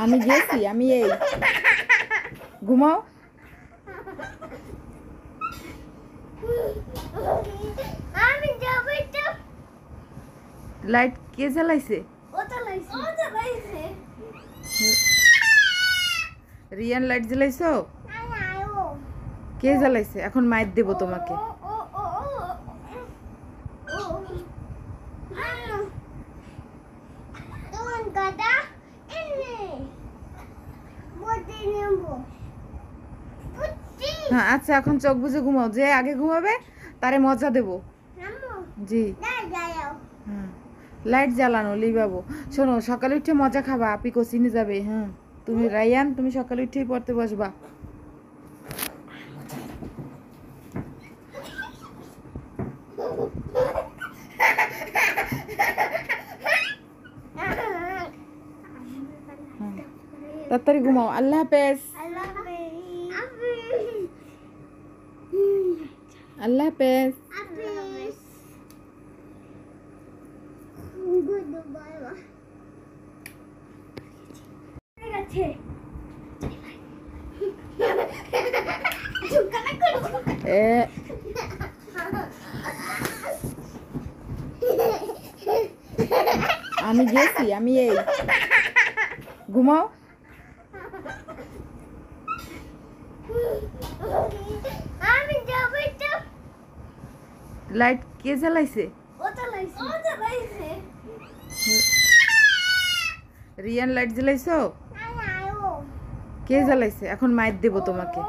আমি গেছি, আমি এই ঘুমাও। লাইট কে জ্বালাইছে? রিয়ান লাইট জ্বালাইছো? কে জ্বালাইছে? এখন মাইর দেব তোমাকে। হ্যাঁ আচ্ছা, এখন চোখ বুজে ঘুমাও। যে আগে ঘুমাবে তারে মজা দেব। জি হ্যাঁ, লাইট জ্বালানো লিবাবো। শোনো, সকালে উঠে মজা খাবা, আপি কোচিনে যাবে। হ্যাঁ তুমি রায়ান, তুমি সকালে উঠেই পড়তে বসবা। তাড়াতাড়ি ঘুমাও। আল্লাহ হাফেজ। আল্লাহ হাফেজ। আমি গেছি, আমি এই ঘুমাও। লাইট কে জ্বালাইছে? রিয়ান লাইট জ্বালাইছো? কে জ্বালাইছে? এখন মাইর দেব তোমাকে।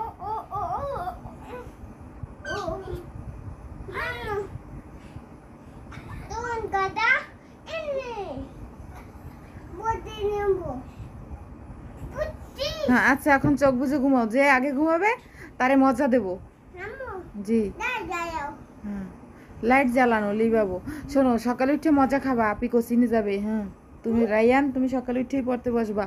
হ্যাঁ আচ্ছা, এখন চোখ বুজে ঘুমাও। যে আগে ঘুমাবে তারে মজা দেব। জি হ্যাঁ, লাইট জ্বালানো লিবাবো। শোনো, সকালে উঠে মজা খাবা, আপি কোচিনে যাবে। হ্যাঁ তুমি রায়ান, তুমি সকালে উঠেই পড়তে বসবা।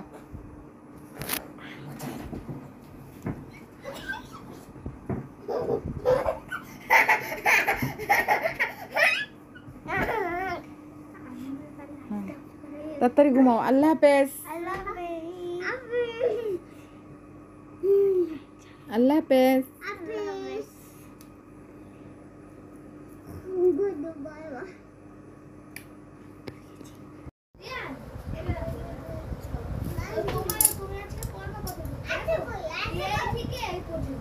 তাড়াতাড়ি ঘুমাও। আল্লাহ হাফেজ। আল্লাহ হাফেজ। ঠিক আছে